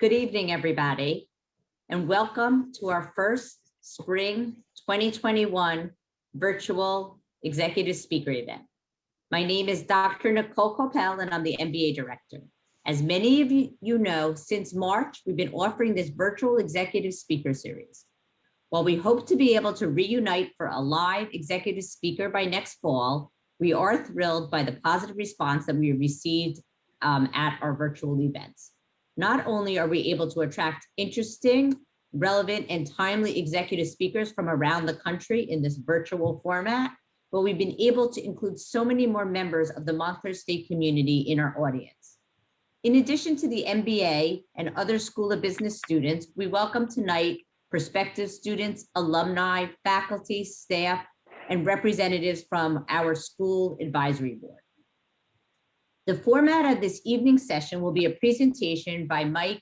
Good evening, everybody, and welcome to our first Spring 2021 virtual executive speaker event. My name is Dr. Nicole Coppell, and I'm the MBA director. As many of you know, since March, we've been offering this virtual executive speaker series. While we hope to be able to reunite for a live executive speaker by next fall, we are thrilled by the positive response that we received at our virtual events. Not only are we able to attract interesting, relevant, and timely executive speakers from around the country in this virtual format, but we've been able to include so many more members of the Montclair State community in our audience. In addition to the MBA and other School of Business students, we welcome tonight prospective students, alumni, faculty, staff, and representatives from our school advisory board. The format of this evening session will be a presentation by Mike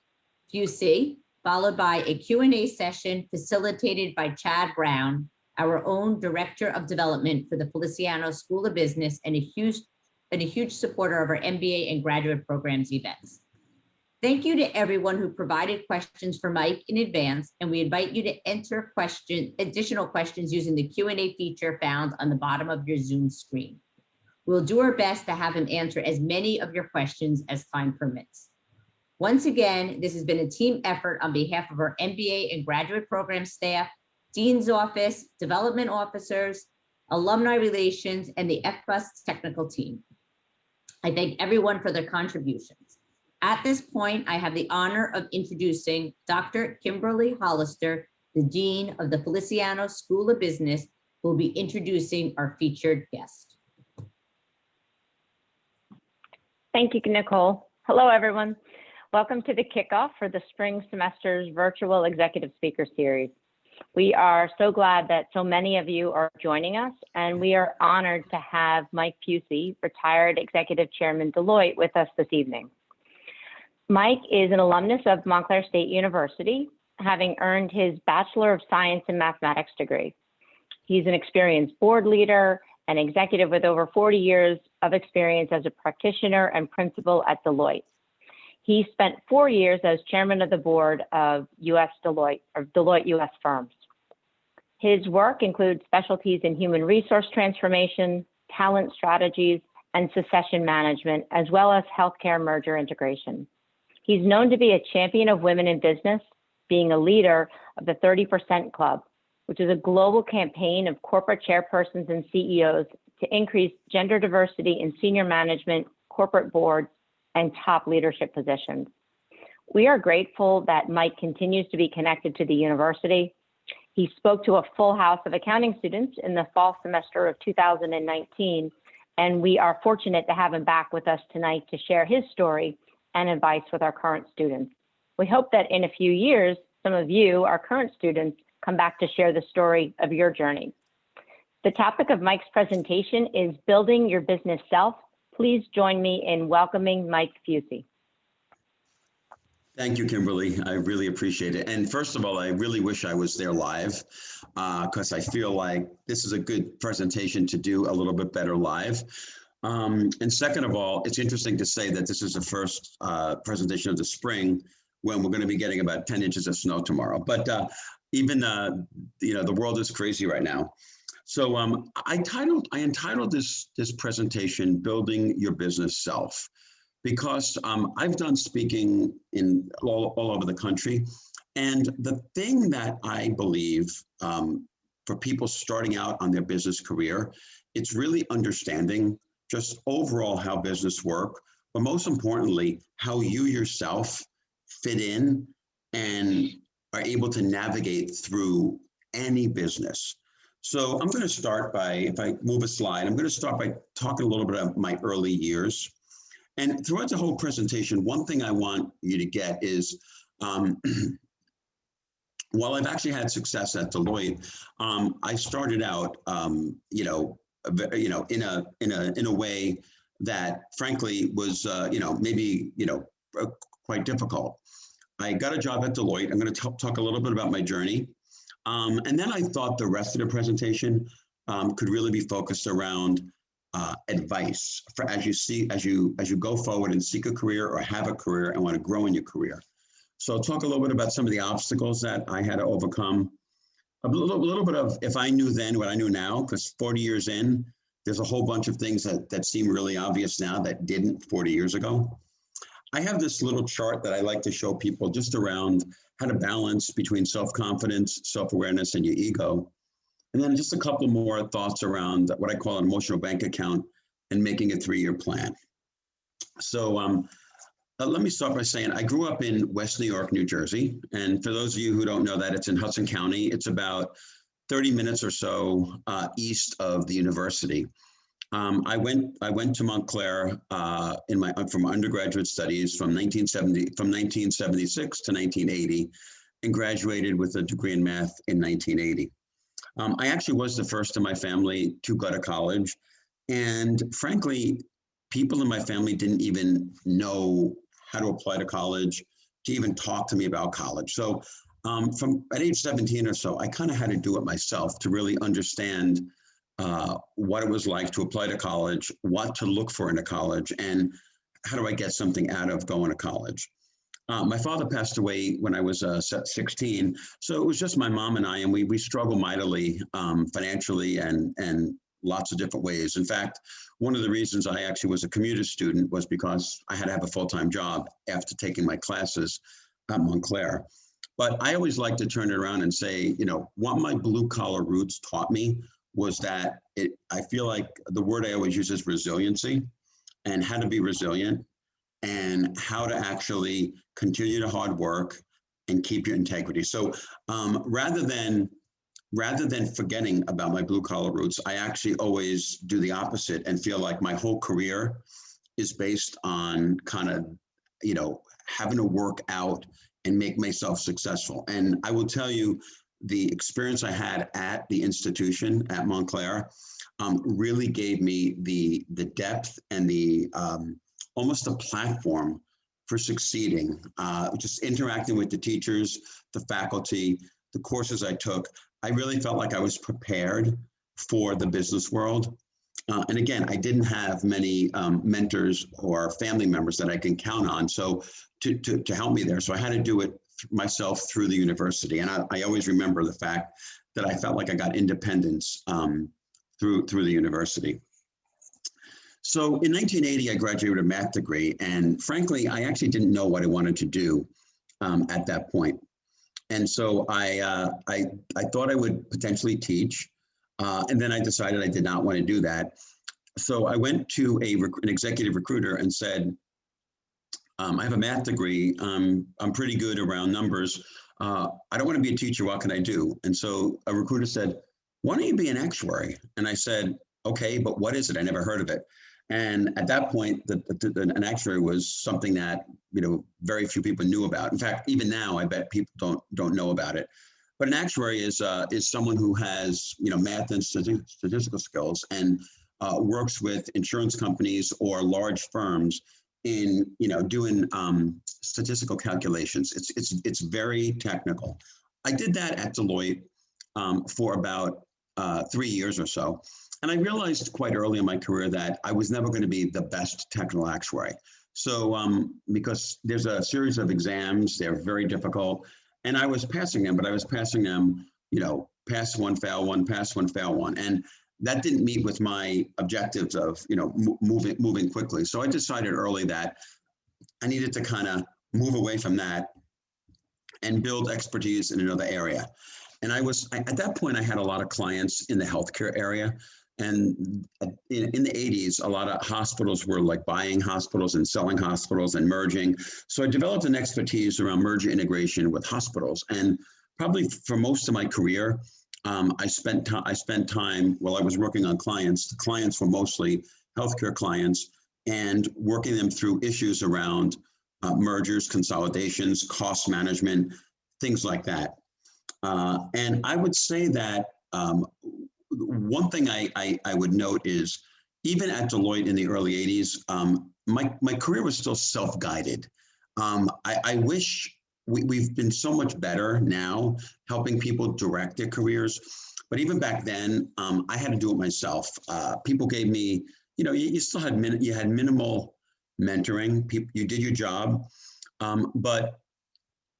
Fucci, followed by a Q&A session facilitated by Chad Brown, our own Director of Development for the Feliciano School of Business and a huge supporter of our MBA and graduate programs events. Thank you to everyone who provided questions for Mike in advance, and we invite you to enter additional questions using the Q&A feature found on the bottom of your Zoom screen. We'll do our best to have him answer as many of your questions as time permits. Once again, this has been a team effort on behalf of our MBA and graduate program staff, Dean's Office, development officers, alumni relations, and the FBUS technical team. I thank everyone for their contributions. At this point, I have the honor of introducing Dr. Kimberly Hollister, the Dean of the Feliciano School of Business, who will be introducing our featured guest. Thank you, Nicole. Hello, everyone. Welcome to the kickoff for the spring semester's virtual executive speaker series. We are so glad that so many of you are joining us, and we are honored to have Mike Fucci, retired executive chairman Deloitte, with us this evening. Mike is an alumnus of Montclair State University, having earned his Bachelor of Science in Mathematics degree. He's an experienced board leader, an executive with over 40 years of experience as a practitioner and principal at Deloitte. He spent 4 years as chairman of the board of Deloitte US firms. His work includes specialties in human resource transformation, talent strategies, and succession management, as well as healthcare merger integration. He's known to be a champion of women in business, being a leader of the 30% Club, which is a global campaign of corporate chairpersons and CEOs to increase gender diversity in senior management, corporate boards, and top leadership positions. We are grateful that Mike continues to be connected to the university. He spoke to a full house of accounting students in the fall semester of 2019, and we are fortunate to have him back with us tonight to share his story and advice with our current students. We hope that in a few years, some of you, our current students, come back to share the story of your journey. The topic of Mike's presentation is Building Your Business Self. Please join me in welcoming Mike Fucci. Thank you, Kimberly. I really appreciate it. And first of all, I really wish I was there live because I feel like this is a good presentation to do a little bit better live. And second of all, it's interesting to say that this is the first presentation of the spring when we're going to be getting about 10 inches of snow tomorrow. But even the world is crazy right now. So I entitled this presentation "Building Your Business Self," because I've done speaking in all over the country, and the thing that I believe for people starting out on their business career, it's really understanding just overall how business work, but most importantly, how you yourself fit in and are able to navigate through any business. So I'm going to start by, if I move a slide, I'm going to start by talking a little bit about my early years. And throughout the whole presentation, one thing I want you to get is, while I've actually had success at Deloitte, I started out, in a way that frankly was, maybe, quite difficult. I got a job at Deloitte. I'm going to talk a little bit about my journey. And then I thought the rest of the presentation could really be focused around advice for as you go forward and seek a career or have a career and want to grow in your career. So I'll talk a little bit about some of the obstacles that I had to overcome. A little bit of if I knew then what I knew now, because 40 years in, there's a whole bunch of things that seem really obvious now that didn't 40 years ago. I have this little chart that I like to show people just around how to balance between self-confidence, self-awareness, and your ego. And then just a couple more thoughts around what I call an emotional bank account and making a 3-year plan. So let me start by saying I grew up in West New York, New Jersey. And for those of you who don't know that, it's in Hudson County. It's about 30 minutes or so east of the university. I went to Montclair from undergraduate studies from 1976 to 1980, and graduated with a degree in math in 1980. I actually was the first in my family to go to college, and frankly, people in my family didn't even know how to apply to college, to even talk to me about college. So from at age 17 or so, I kind of had to do it myself to really understand what it was like to apply to college, what to look for in a college, and how do I get something out of going to college. My father passed away when I was 16, so it was just my mom and I, and we struggled mightily financially and lots of different ways. In fact, one of the reasons I actually was a commuter student was because I had to have a full-time job after taking my classes at Montclair. But I always like to turn it around and say, you know, what my blue-collar roots taught me was that I feel like the word I always use is resiliency, and how to be resilient, and how to actually continue to hard work and keep your integrity. So rather than forgetting about my blue collar roots, I actually always do the opposite and feel like my whole career is based on kind of, you know, having to work out and make myself successful. And I will tell you, the experience I had at the institution at Montclair really gave me the depth and the almost a platform for succeeding. Just interacting with the teachers, the faculty, the courses I took, I really felt like I was prepared for the business world. And again, I didn't have many mentors or family members that I can count on, so to help me there. So I had to do it myself through the university. And I always remember the fact that I felt like I got independence through the university. So in 1980, I graduated with a math degree, and frankly, I actually didn't know what I wanted to do at that point. And so I thought I would potentially teach, and then I decided I did not want to do that. So I went to an executive recruiter and said, I have a math degree. I'm pretty good around numbers. I don't want to be a teacher. What can I do? And so a recruiter said, why don't you be an actuary? And I said, okay, but what is it? I never heard of it. And at that point, an actuary was something that, you know, very few people knew about. In fact, even now, I bet people don't know about it. But an actuary is someone who has, you know, math and statistical skills and works with insurance companies or large firms in, you know, doing statistical calculations. It's very technical. I did that at Deloitte for about 3 years or so. And I realized quite early in my career that I was never going to be the best technical actuary. So because there's a series of exams, they're very difficult, and I was passing them, but I was passing them, you know, pass one, fail one, pass one, fail one. And that didn't meet with my objectives of, you know, moving quickly. So I decided early that I needed to kind of move away from that and build expertise in another area. And at that point, I had a lot of clients in the healthcare area. And in the 80s, a lot of hospitals were like buying hospitals and selling hospitals and merging. So I developed an expertise around merger integration with hospitals. And probably for most of my career, I spent time while I was working on clients. The clients were mostly healthcare clients, and working them through issues around mergers, consolidations, cost management, things like that. And I would say that one thing I would note is, even at Deloitte in the early 80s, my career was still self-guided. I wish we've been so much better now helping people direct their careers. But even back then, I had to do it myself. People gave me, you know, you still had you had minimal mentoring. You did your job, but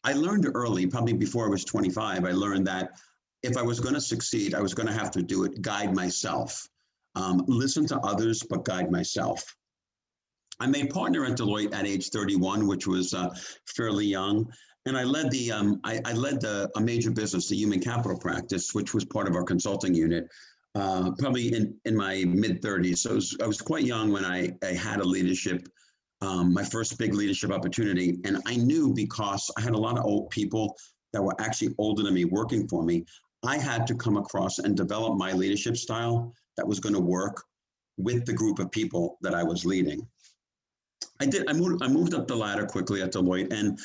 I learned early, probably before I was 25, I learned that if I was going to succeed, I was going to have to do it, guide myself, listen to others, but guide myself. I made partner at Deloitte at age 31, which was fairly young. And I led a major business, the human capital practice, which was part of our consulting unit, probably in my mid 30s. So I was quite young when I had a leadership, my first big leadership opportunity. And I knew, because I had a lot of old people that were actually older than me working for me, I had to come across and develop my leadership style that was going to work with the group of people that I was leading. I did. I moved up the ladder quickly at Deloitte, and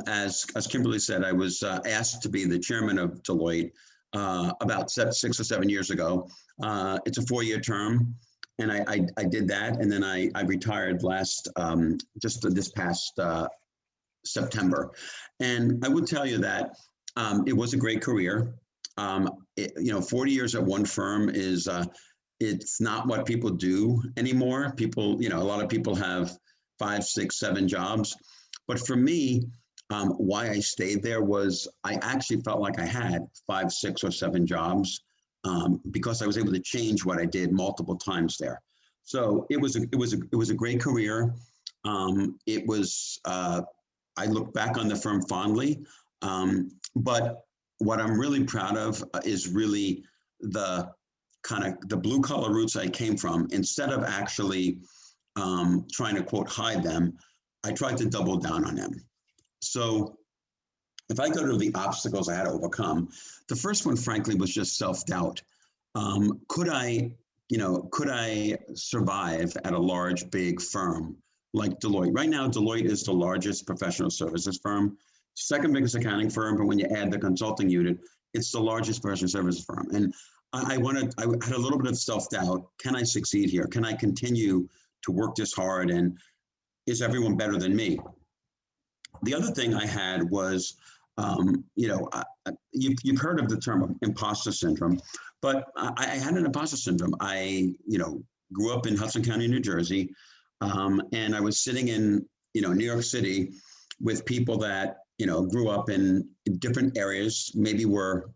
as Kimberly said, I was asked to be the chairman of Deloitte about 6 or 7 years ago. It's a 4-year term, and I did that, and then I retired just this past September. And I would tell you that it was a great career. 40 years at one firm is it's not what people do anymore. People, a lot of people have 5, 6, 7 jobs. But for me, why I stayed there was I actually felt like I had 5, 6, or 7 jobs because I was able to change what I did multiple times there. So it was a great career. I look back on the firm fondly, but what I'm really proud of is really the kind of the blue collar roots I came from. Instead of actually trying to, quote, hide them, I tried to double down on them. So if I go to the obstacles I had to overcome, the first one, frankly, was just self-doubt. Could I survive at a large, big firm like Deloitte? Right now, Deloitte is the largest professional services firm, second biggest accounting firm, but when you add the consulting unit, it's the largest professional services firm. And I had a little bit of self-doubt. Can I succeed here? Can I continue to work this hard? And is everyone better than me? The other thing I had was, you've heard of the term imposter syndrome, but I had an imposter syndrome. I, grew up in Hudson County, New Jersey, and I was sitting in, New York City with people that, grew up in different areas, maybe were,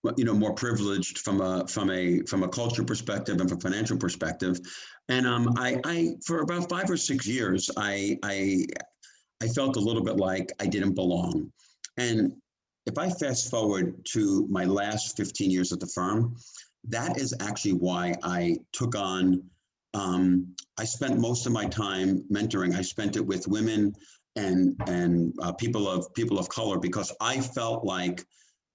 more privileged from a culture perspective and from a financial perspective. And I for about 5 or 6 years, I felt a little bit like I didn't belong. And if I fast forward to my last 15 years at the firm, that is actually why I took on, I spent most of my time mentoring. I spent it with women and people of color, because I felt like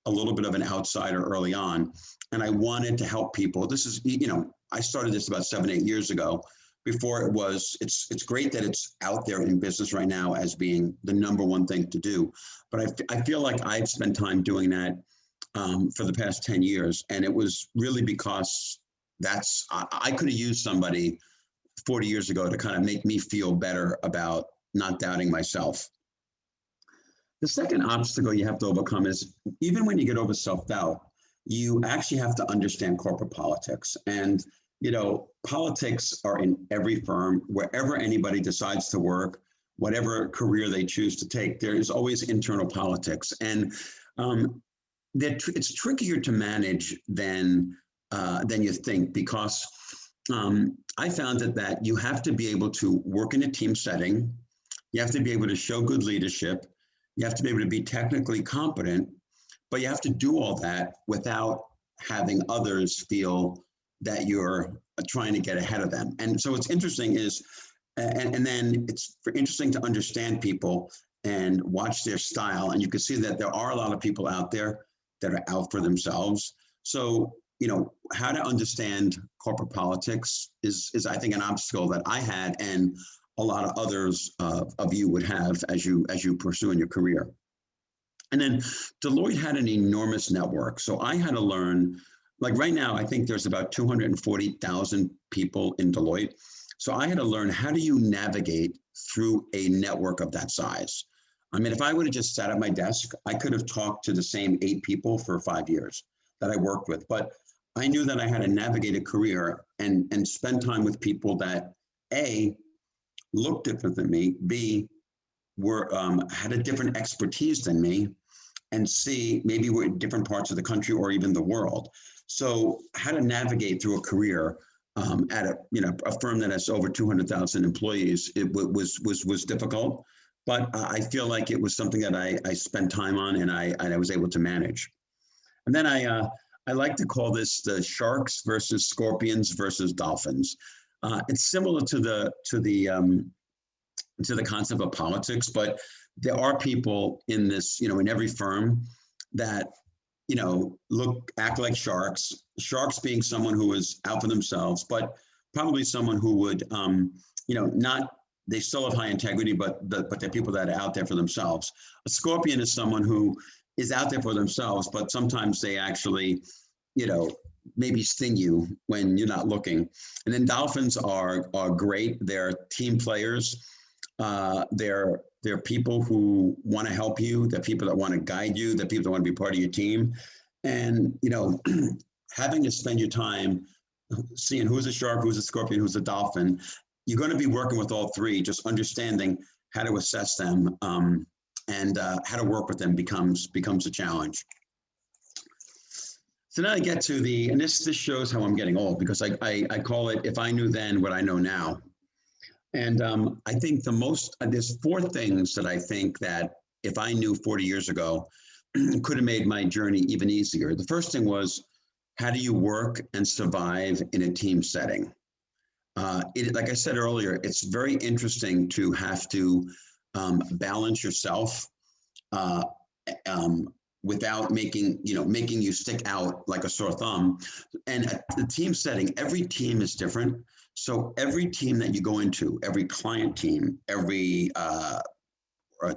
a little bit of an outsider early on, and I wanted to help people. This is, I started this about 7, 8 years ago. Before it was, it's great that it's out there in business right now as being the number one thing to do. But I feel like I've spent time doing that for the past 10 years. And it was really because I could have used somebody 40 years ago to kind of make me feel better about not doubting myself. The second obstacle you have to overcome is, even when you get over self-doubt, you actually have to understand corporate politics. And politics are in every firm. Wherever anybody decides to work, whatever career they choose to take, there is always internal politics. And it's trickier to manage than you think, because I found that you have to be able to work in a team setting. You have to be able to show good leadership. You have to be able to be technically competent, but you have to do all that without having others feel that you're trying to get ahead of them. And so what's interesting is, and then it's interesting to understand people and watch their style. And you can see that there are a lot of people out there that are out for themselves. So, how to understand corporate politics is I think, an obstacle that I had, and a lot of others of you would have as you pursue in your career. And then Deloitte had an enormous network. So I had to learn, like right now, I think there's about 240,000 people in Deloitte. So I had to learn, how do you navigate through a network of that size? I mean, if I would have just sat at my desk, I could have talked to the same 8 people for 5 years that I worked with. But I knew that I had to navigate a career and spend time with people that, A, looked different than me, B, had a different expertise than me, and C, maybe we're in different parts of the country or even the world. So how to navigate through a career at a firm that has over 200,000 employees, it was difficult, but I feel like it was something that I spent time on and I was able to manage. And then I like to call this the sharks versus scorpions versus dolphins. It's similar to the concept of politics, but there are people in this, in every firm that, act like sharks. Sharks being someone who is out for themselves, but probably someone who would, not, they still have high integrity, but they're people that are out there for themselves. A scorpion is someone who is out there for themselves, but sometimes they actually, maybe sting you when you're not looking. And then dolphins are great. They're team players. They're people who want to help you. They're people that want to guide you. They're people that want to be part of your team. And, having to spend your time seeing who's a shark, who's a scorpion, who's a dolphin, you're going to be working with all three, just understanding how to assess them and how to work with them becomes a challenge. So now I get to and this shows how I'm getting old, because I call it, if I knew then what I know now. And I think there's four things that I think that if I knew 40 years ago, could have made my journey even easier. The first thing was, how do you work and survive in a team setting? Like I said earlier, it's very interesting to have to balance yourself without making you stick out like a sore thumb. And the team setting, every team is different. So every team that you go into, every client team, every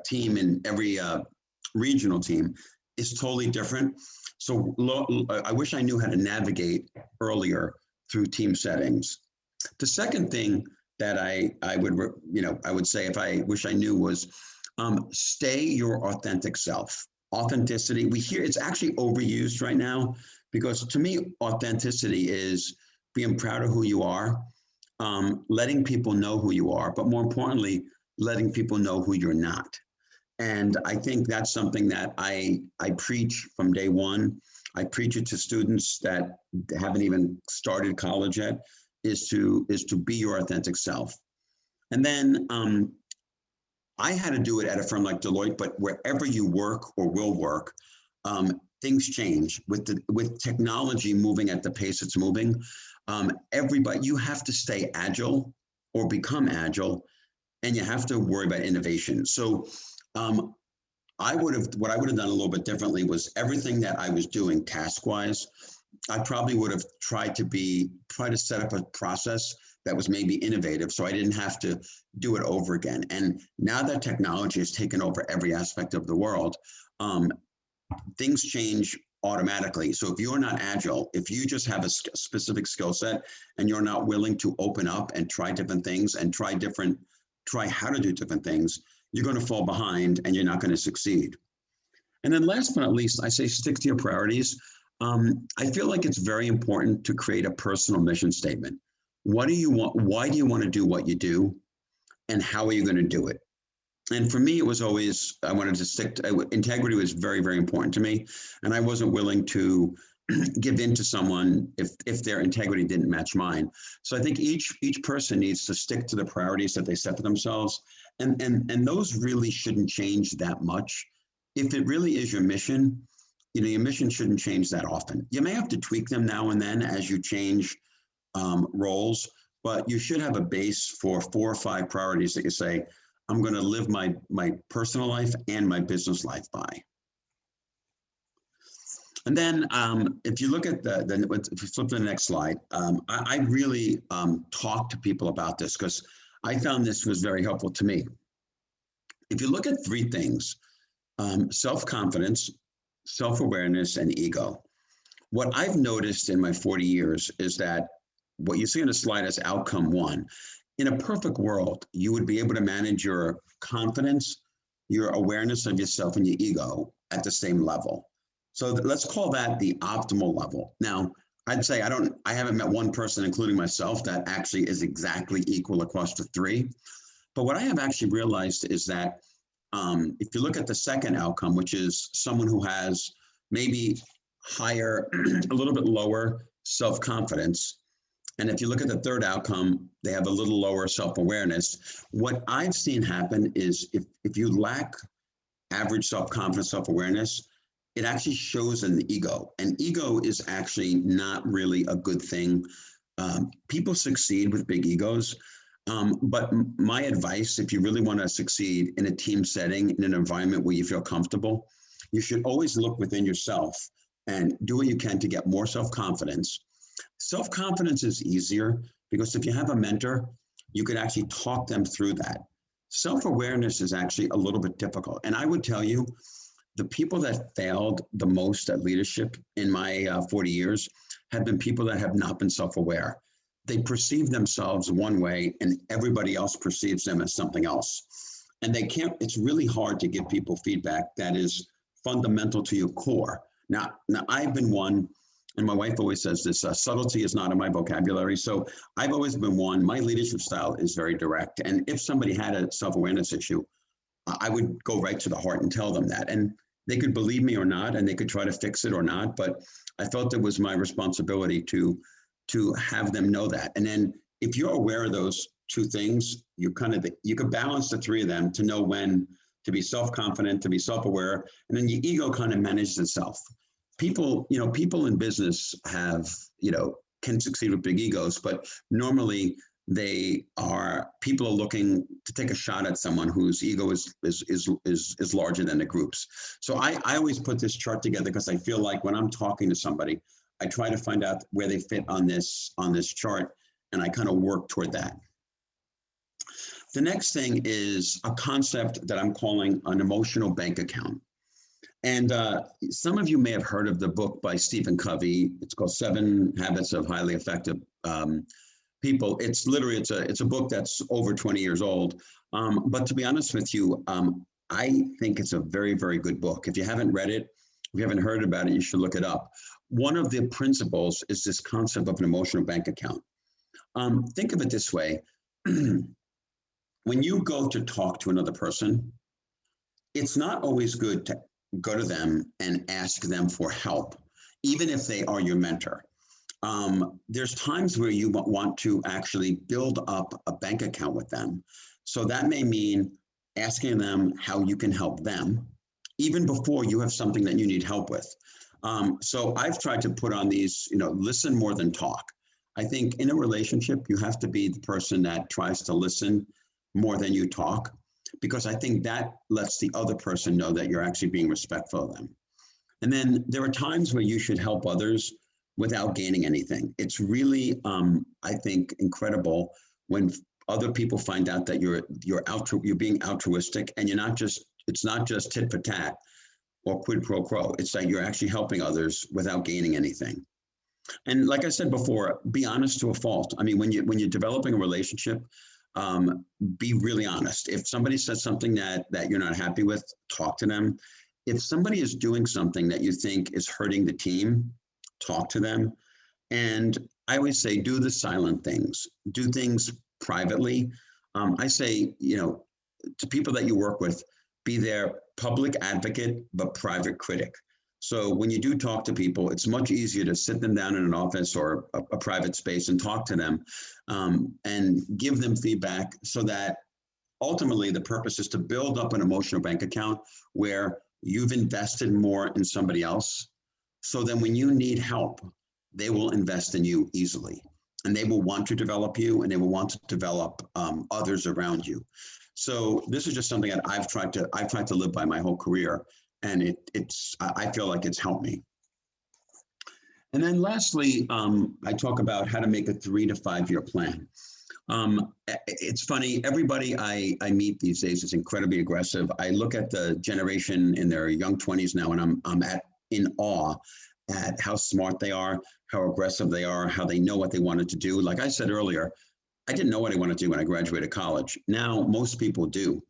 team in every regional team is totally different. So I wish I knew how to navigate earlier through team settings. The second thing that I would say, if I wish I knew, was stay your authentic self. Authenticity, we hear it's actually overused right now, because to me, authenticity is being proud of who you are, letting people know who you are, but more importantly, letting people know who you're not. And I think that's something that I preach from day one. I preach it to students that haven't even started college yet, is to be your authentic self. And then I had to do it at a firm like Deloitte, but wherever you work or will work, things change with technology moving at the pace it's moving. You have to stay agile or become agile, and you have to worry about innovation. So what I would have done a little bit differently was everything that I was doing task-wise, I probably would have tried to set up a process that was maybe innovative, so I didn't have to do it over again. And now that technology has taken over every aspect of the world, things change automatically. So if you're not agile, if you just have a specific skill set and you're not willing to open up and try different things and try how to do different things, you're going to fall behind and you're not going to succeed. And then last but not least, I say stick to your priorities. I feel like it's very important to create a personal mission statement. What do you want? Why do you want to do what you do? And how are you going to do it? And for me, it was always, I wanted to stick to, integrity was very, very important to me. And I wasn't willing to give in to someone if their integrity didn't match mine. So I think each person needs to stick to the priorities that they set for themselves. And those really shouldn't change that much. If it really is your mission, your mission shouldn't change that often. You may have to tweak them now and then as you change roles, but you should have a base for 4 or 5 priorities that you say, I'm going to live my personal life and my business life by. And then if you look at if you flip to the next slide, I really talk to people about this because I found this was very helpful to me. If you look at 3 things, self-confidence, self-awareness, and ego. What I've noticed in my 40 years is that what you see on the slide is outcome 1. In a perfect world, you would be able to manage your confidence, your awareness of yourself, and your ego at the same level. So let's call that the optimal level. Now, I'd say I haven't met one person, including myself, that actually is exactly equal across the 3. But what I have actually realized is that If you look at the second outcome, which is someone who has maybe higher, a little bit lower self-confidence, and if you look at the third outcome, they have a little lower self-awareness. What I've seen happen is if you lack average self-confidence, self-awareness, it actually shows in the ego. And ego is actually not really a good thing. People succeed with big egos. But my advice, if you really want to succeed in a team setting, in an environment where you feel comfortable, you should always look within yourself and do what you can to get more self-confidence. Self-confidence is easier because if you have a mentor, you could actually talk them through that. Self-awareness is actually a little bit difficult. And I would tell you, the people that failed the most at leadership in my 40 years have been people that have not been self-aware. They perceive themselves one way and everybody else perceives them as something else. And they can't, it's really hard to give people feedback that is fundamental to your core. Now I've been one, and my wife always says this, subtlety is not in my vocabulary. So I've always been one, my leadership style is very direct. And if somebody had a self-awareness issue, I would go right to the heart and tell them that. And they could believe me or not, and they could try to fix it or not. But I felt it was my responsibility to have them know that. And then if you're aware of those two things, you could balance the three of them to know when to be self-confident, to be self-aware, and then your ego kind of manages itself. People in business can succeed with big egos, but normally people are looking to take a shot at someone whose ego is larger than the group's. So I always put this chart together because I feel like when I'm talking to somebody, I try to find out where they fit on this chart, and I kind of work toward that. The next thing is a concept that I'm calling an emotional bank account. And some of you may have heard of the book by Stephen Covey. It's called 7 Habits of Highly Effective People. It's literally, it's a book that's over 20 years old. But to be honest with you, I think it's a very, very good book. If you haven't read it, if you haven't heard about it, you should look it up. One of the principles is this concept of an emotional bank account. Think of it this way. When you go to talk to another person, it's not always good to go to them and ask them for help, even if they are your mentor. There's times where you want to actually build up a bank account with them. So that may mean asking them how you can help them, even before you have something that you need help with. So I've tried to put on these, listen more than talk. I think in a relationship, you have to be the person that tries to listen more than you talk, because I think that lets the other person know that you're actually being respectful of them. And then there are times where you should help others without gaining anything. It's really, I think, incredible when other people find out that you're being altruistic, and it's not just tit for tat or quid pro quo. It's that you're actually helping others without gaining anything. And like I said before, be honest to a fault. I mean, when you're developing a relationship, be really honest. If somebody says something that you're not happy with, talk to them. If somebody is doing something that you think is hurting the team, talk to them. And I always say, do the silent things, do things privately. I say, to people that you work with, be their public advocate, but private critic. So when you do talk to people, it's much easier to sit them down in an office or a private space and talk to them and give them feedback, so that ultimately the purpose is to build up an emotional bank account where you've invested more in somebody else. So then when you need help, they will invest in you easily, and they will want to develop you, and they will want to develop others around you. So this is just something that I've tried to live by my whole career. And I feel like it's helped me. And then lastly, I talk about how to make a 3 to 5 year plan. It's funny, everybody I meet these days is incredibly aggressive. I look at the generation in their young 20s now, and I'm in awe at how smart they are, how aggressive they are, how they know what they wanted to do. Like I said earlier, I didn't know what I wanted to do when I graduated college. Now most people do.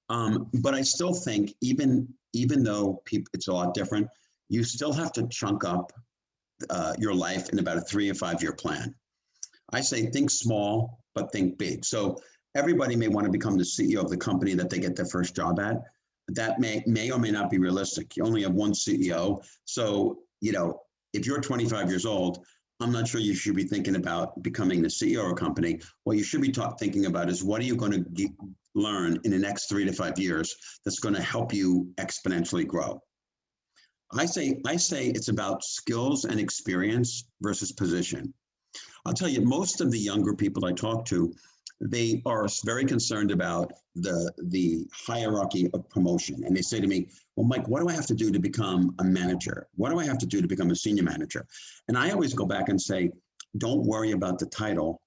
But I still think even though it's a lot different, you still have to chunk up your life in about a 3 or 5 year plan. I say think small, but think big. So everybody may want to become the CEO of the company that they get their first job at. That may or may not be realistic. You only have one CEO. So, if you're 25 years old, I'm not sure you should be thinking about becoming the CEO of a company. What you should be thinking about is what are you going to learn in the next 3 to 5 years that's going to help you exponentially grow. I say it's about skills and experience versus position. I'll tell you, most of the younger people I talk to, they are very concerned about the hierarchy of promotion. And they say to me, well, Mike, what do I have to do to become a manager? What do I have to do to become a senior manager? And I always go back and say, don't worry about the title,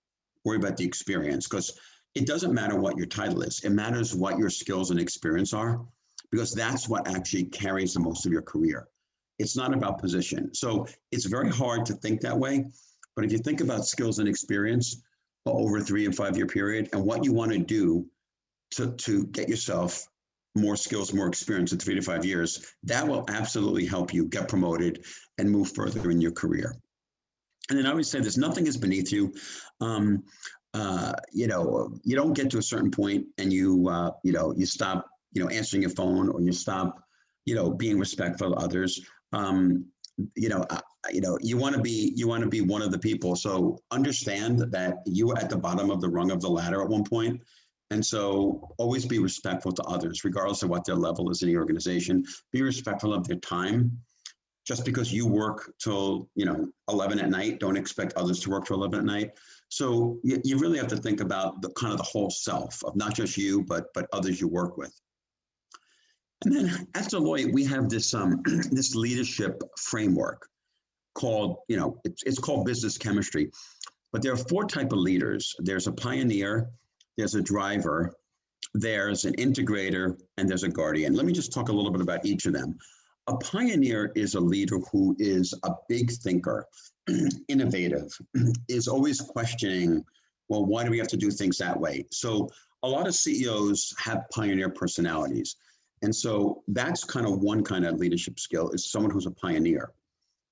worry about the experience, because it doesn't matter what your title is. It matters what your skills and experience are, because that's what actually carries the most of your career. It's not about position. So it's very hard to think that way. But if you think about skills and experience over a 3 and 5 year period and what you want to do to get yourself more skills, more experience in 3 to 5 years, that will absolutely help you get promoted and move further in your career. And then I always say this, nothing is beneath you. You don't get to a certain point and you stop, answering your phone, or you stop, being respectful of others. You want to be one of the people. So understand that you were at the bottom of the rung of the ladder at one point. And so always be respectful to others, regardless of what their level is in the organization. Be respectful of their time. Just because you work till 11 at night, don't expect others to work till 11 at night. So you really have to think about the kind of the whole self of not just you, but others you work with. And then at Deloitte, we have this this leadership framework called, it's called business chemistry. But there are 4 types of leaders. There's a pioneer, there's a driver, there's an integrator, and there's a guardian. Let me just talk a little bit about each of them. A pioneer is a leader who is a big thinker, innovative, is always questioning, well, why do we have to do things that way? So a lot of CEOs have pioneer personalities. And so that's kind of one kind of leadership skill, is someone who's a pioneer.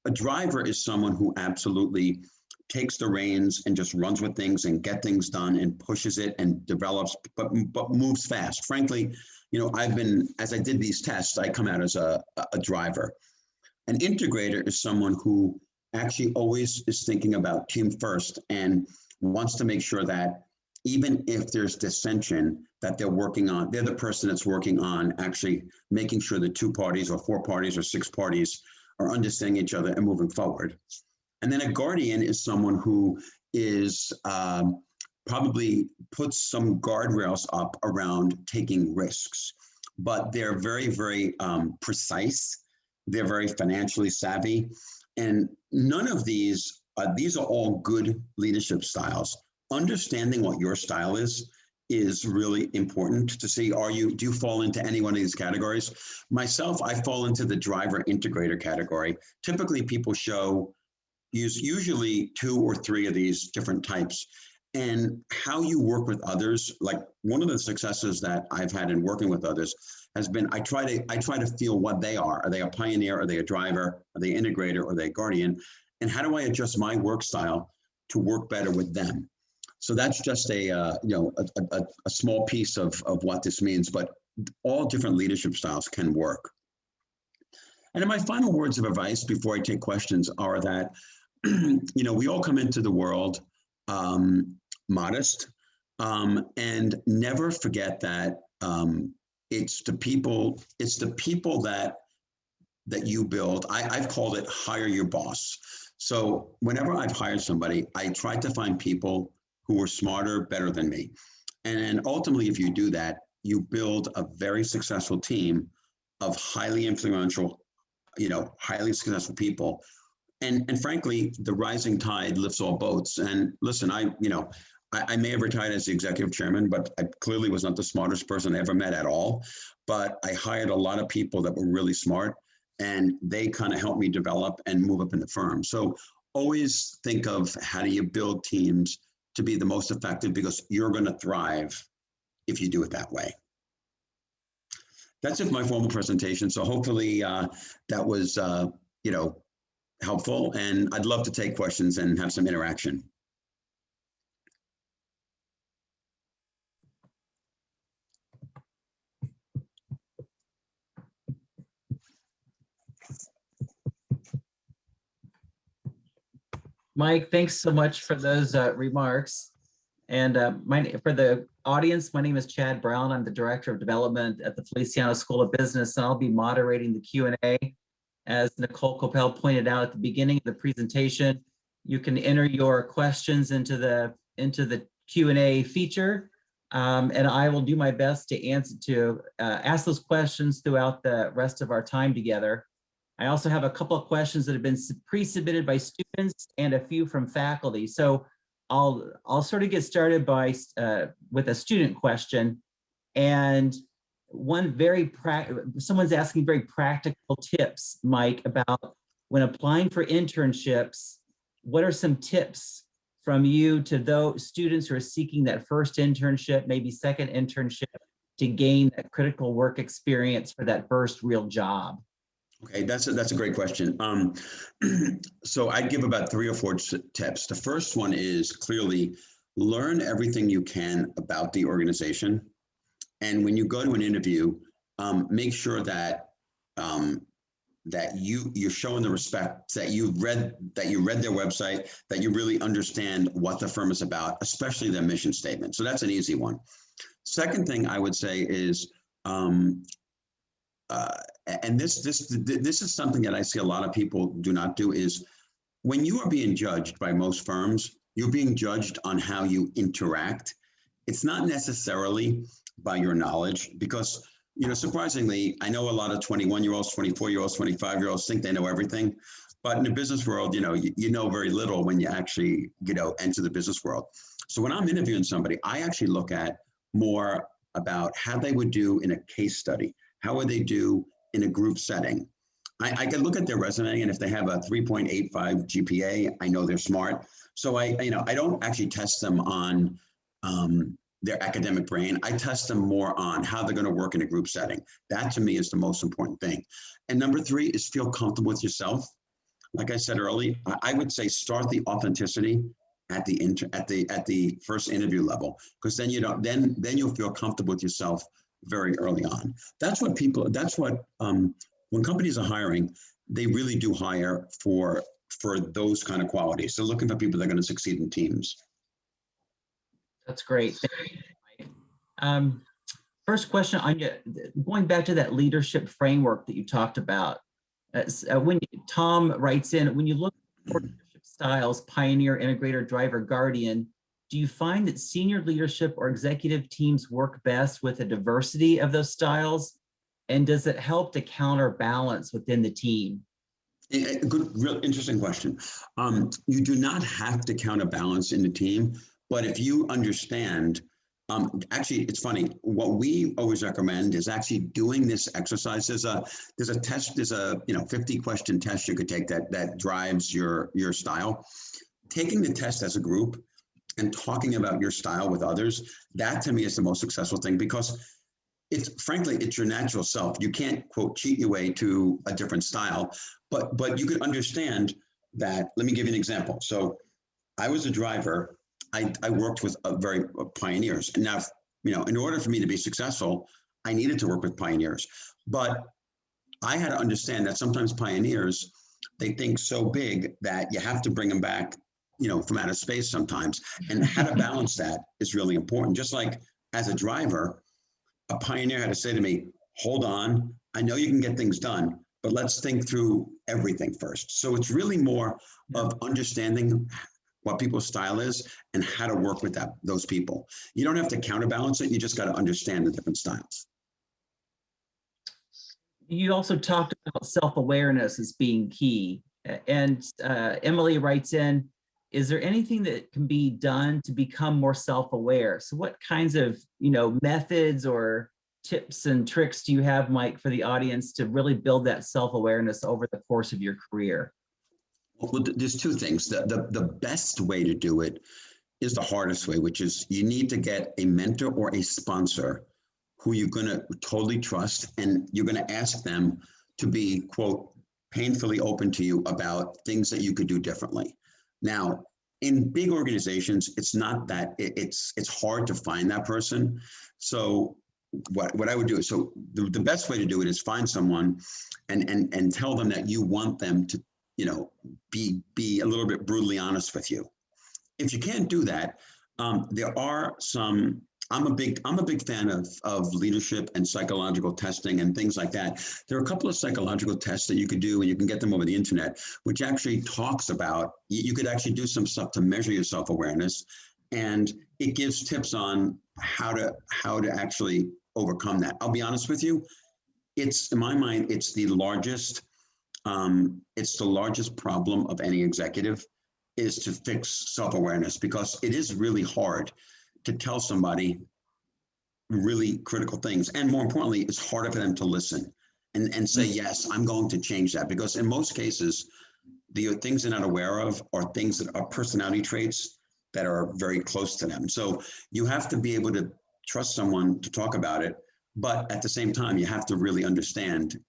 A driver is someone who absolutely takes the reins and just runs with things and get things done and pushes it and develops, but moves fast. Frankly, as I did these tests, I come out as a driver. An integrator is someone who actually always is thinking about team first and wants to make sure that even if there's dissension that they're the person that's working on actually making sure the 2 parties or 4 parties or 6 parties are understanding each other and moving forward. And then a guardian is someone who is probably puts some guardrails up around taking risks, but they're very, very precise. They're very financially savvy. And none of these are all good leadership styles. Understanding what your style is really important to see, do you fall into any one of these categories? Myself, I fall into the driver integrator category. Typically people use usually 2 or 3 of these different types. And how you work with others, like one of the successes that I've had in working with others has been, I try to feel what they are. Are they a pioneer? Are they a driver? Are they an integrator? Or are they a guardian? And how do I adjust my work style to work better with them? So that's just a small piece of what this means, but all different leadership styles can work. And then my final words of advice before I take questions are that, we all come into the world modest, and never forget that it's the people that you build. I've called it hire your boss. So whenever I've hired somebody, I try to find people who are smarter, better than me. And ultimately, if you do that, you build a very successful team of highly influential, highly successful people. And frankly, the rising tide lifts all boats. And listen, I may have retired as the executive chairman, but I clearly was not the smartest person I ever met at all. But I hired a lot of people that were really smart, and they kind of helped me develop and move up in the firm. So always think of how do you build teams to be the most effective, because you're going to thrive if you do it that way. That's it for my formal presentation. So hopefully that was, helpful, and I'd love to take questions and have some interaction. Mike, thanks so much for those remarks. And for the audience, my name is Chad Brown. I'm the Director of Development at the Feliciano School of Business, and I'll be moderating the Q&A. As Nicole Coppell pointed out at the beginning of the presentation, you can enter your questions into the Q&A feature, and I will do my best to ask those questions throughout the rest of our time together. I also have a couple of questions that have been pre-submitted by students and a few from faculty. So I'll sort of get started by with a student question, and someone's asking very practical tips, Mike, about when applying for internships. What are some tips from you to those students who are seeking that first internship, maybe second internship, to gain that critical work experience for that first real job? Okay, that's a great question. So I'd give about 3 or 4 tips. The first one is clearly learn everything you can about the organization. And when you go to an interview, make sure that you're showing the respect, that you read their website, that you really understand what the firm is about, especially their mission statement. So that's an easy one. Second thing I would say is, and this is something that I see a lot of people do not do, is when you are being judged by most firms, you're being judged on how you interact. It's not necessarily by your knowledge, because, you know, surprisingly, I know a lot of 21-year-olds, 24-year-olds, 25-year-olds think they know everything. But in the business world, you know very little when you actually, enter the business world. So when I'm interviewing somebody, I actually look at more about how they would do in a case study. How would they do in a group setting? I can look at their resume, and if they have a 3.85 GPA, I know they're smart. So I don't actually test them on their academic brain. I test them more on how they're going to work in a group setting. That to me is the most important thing. And number 3 is feel comfortable with yourself. Like I said earlier, I would say start the authenticity at the first interview level, because then then you'll feel comfortable with yourself very early on. That's what when companies are hiring, they really do hire for those kind of qualities. They're looking for people that are going to succeed in teams. That's great. First question, going back to that leadership framework that you talked about. When Tom writes in, when you look for leadership styles, pioneer, integrator, driver, guardian, do you find that senior leadership or executive teams work best with a diversity of those styles? And does it help to counterbalance within the team? Good, real interesting question. You do not have to counterbalance in the team, but if you understand, actually, it's funny. What we always recommend is actually doing this exercise. There's a test. There's a 50-question test you could take that drives your style. Taking the test as a group and talking about your style with others, that to me is the most successful thing, because frankly, it's your natural self. You can't, quote, cheat your way to a different style, but you could understand that. Let me give you an example. So I was a driver. I worked with very pioneers. And now, in order for me to be successful, I needed to work with pioneers. But I had to understand that sometimes pioneers, they think so big that you have to bring them back, from outer space sometimes. And how to balance that is really important. Just like as a driver, a pioneer had to say to me, hold on, I know you can get things done, but let's think through everything first. So it's really more of understanding what people's style is and how to work with those people. You don't have to counterbalance it. You just got to understand the different styles. You also talked about self-awareness as being key. And Emily writes in, is there anything that can be done to become more self-aware? So what kinds of, methods or tips and tricks do you have, Mike, for the audience to really build that self-awareness over the course of your career? Well, there's 2 things. The best way to do it is the hardest way, which is you need to get a mentor or a sponsor who you're going to totally trust, and you're going to ask them to be, quote, painfully open to you about things that you could do differently. Now, in big organizations, it's not that it's hard to find that person. So what I would do is, so the best way to do it is find someone and tell them that you want them to, be a little bit brutally honest with you. If you can't do that, there are some. I'm a big fan of leadership and psychological testing and things like that. There are a couple of psychological tests that you could do, and you can get them over the internet, which actually talks about, you could actually do some stuff to measure your self-awareness, and it gives tips on how to actually overcome that. I'll be honest with you, it's, in my mind, it's the largest problem of any executive, is to fix self-awareness, because it is really hard to tell somebody really critical things. And more importantly, it's harder for them to listen and say, yes, I'm going to change that. Because in most cases, the things they're not aware of are things that are personality traits that are very close to them. So you have to be able to trust someone to talk about it. But at the same time, you have to really understand,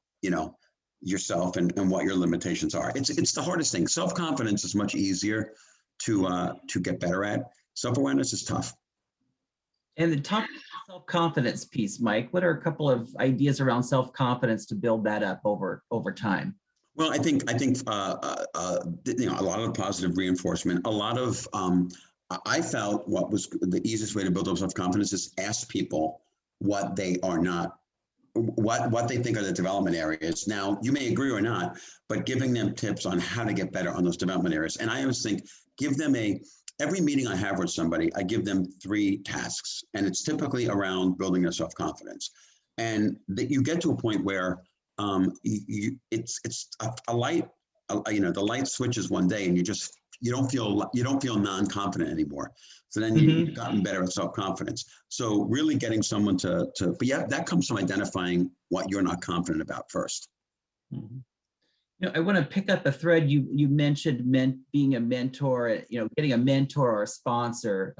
yourself and what your limitations are. It's the hardest thing. Self-confidence is much easier to get better at. Self-awareness is tough. And the top self-confidence piece, Mike, what are a couple of ideas around self-confidence to build that up over time? Well, I think a lot of positive reinforcement, a lot of, I felt what was the easiest way to build up self-confidence is ask people what they are not, what they think are the development areas. Now, you may agree or not, but giving them tips on how to get better on those development areas. And I always think, give them every meeting I have with somebody, I give them 3 tasks, and it's typically around building their self-confidence. And that you get to a point where it's a light, the light switches one day, and you don't feel non-confident anymore. So then you've gotten better at self-confidence. So really getting someone but yeah, that comes from identifying what you're not confident about first. Mm-hmm. I want to pick up a thread you mentioned, being a mentor, getting a mentor or a sponsor.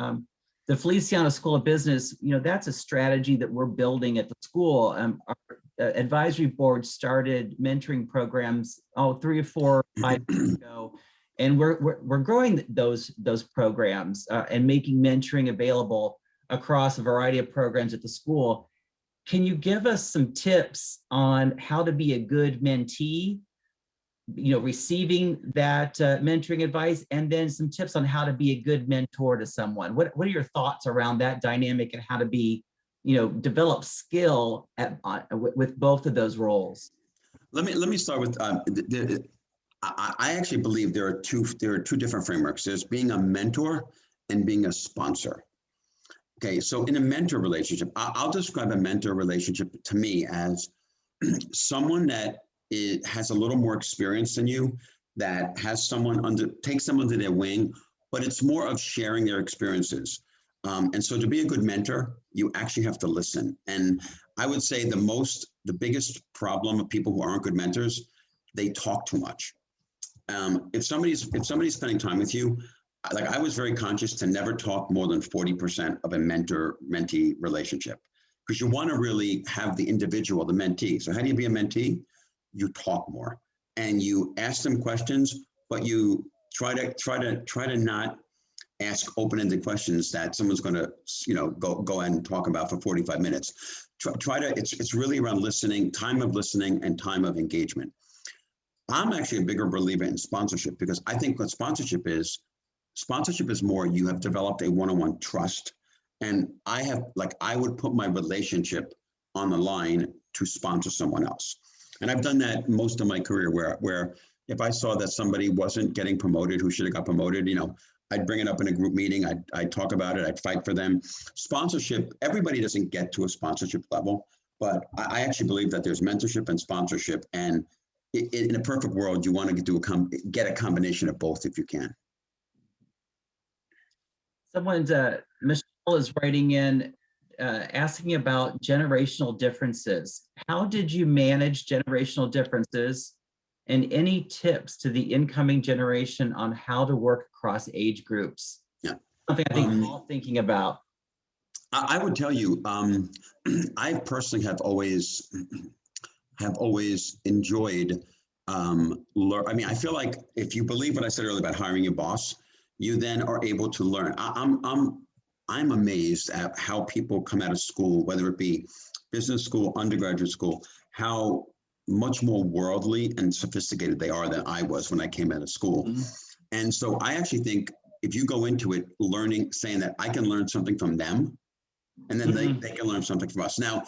The Feliciano School of Business, that's a strategy that we're building at the school. Our advisory board started mentoring programs 3 or 4 or 5 years ago, and we're growing those programs and making mentoring available across a variety of programs at the school. Can you give us some tips on how to be a good mentee, receiving that mentoring advice, and then some tips on how to be a good mentor to someone? What are your thoughts around that dynamic and how to be, develop skill with both of those roles? Let me start with, I actually believe there are two different frameworks. There's being a mentor and being a sponsor. Okay, so in a mentor relationship, I'll describe a mentor relationship to me as someone that has a little more experience than you, that has takes someone under their wing, but it's more of sharing their experiences. And so to be a good mentor, you actually have to listen. And I would say the biggest problem of people who aren't good mentors, they talk too much. If somebody's spending time with you, like I was very conscious to never talk more than 40% of a mentor-mentee relationship, because you want to really have the individual, the mentee. So how do you be a mentee? You talk more and you ask them questions, but you try to not ask open-ended questions that someone's going to, go ahead and talk about for 45 minutes. It's really around listening, time of listening and time of engagement. I'm actually a bigger believer in sponsorship, because I think what sponsorship is more, you have developed a one-on-one trust. And I would put my relationship on the line to sponsor someone else. And I've done that most of my career where if I saw that somebody wasn't getting promoted, who should have got promoted, I'd bring it up in a group meeting. I'd talk about it. I'd fight for them. Sponsorship, everybody doesn't get to a sponsorship level, but I actually believe that there's mentorship and sponsorship. And in a perfect world, you want to get a combination of both if you can. Michelle is writing in, asking about generational differences. How did you manage generational differences, and any tips to the incoming generation on how to work across age groups? Yeah. Something I think we're all thinking about. I would tell you, I personally have always enjoyed I feel like if you believe what I said earlier about hiring your boss, you then are able to learn. I'm amazed at how people come out of school, whether it be business school, undergraduate school, how much more worldly and sophisticated they are than I was when I came out of school. And so I actually think if you go into it learning, saying that I can learn something from them, and then they can learn something from us. Now,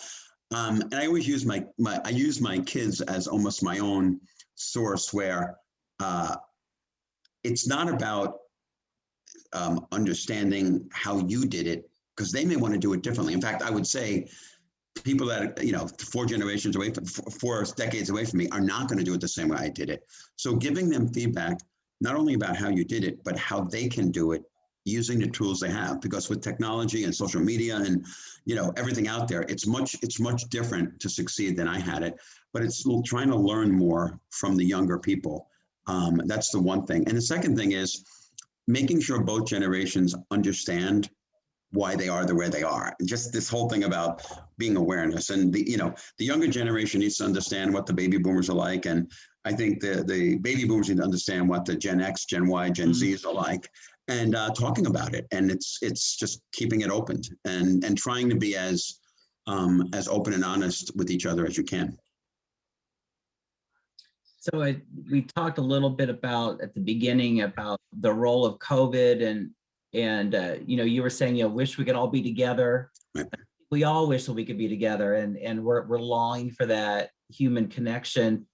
and I always use I use my kids as almost my own source where it's not about understanding how you did it, because they may want to do it differently. In fact, I would say people that, 4 generations away from 4 decades away from me are not going to do it the same way I did it. So giving them feedback, not only about how you did it, but how they can do it using the tools they have, because with technology and social media and, everything out there, it's much different to succeed than I had it, but it's trying to learn more from the younger people. That's the one thing. And the second thing is making sure both generations understand why they are the way they are. And just this whole thing about being awareness, and the younger generation needs to understand what the baby boomers are like. And I think the baby boomers need to understand what the Gen X, Gen Y, Gen Zs are like, and talking about it. And it's just keeping it open and trying to be as open and honest with each other as you can. So we talked a little bit about at the beginning about the role of COVID and you were saying, wish we could all be together. Right. We all wish that we could be together, and we're longing for that human connection.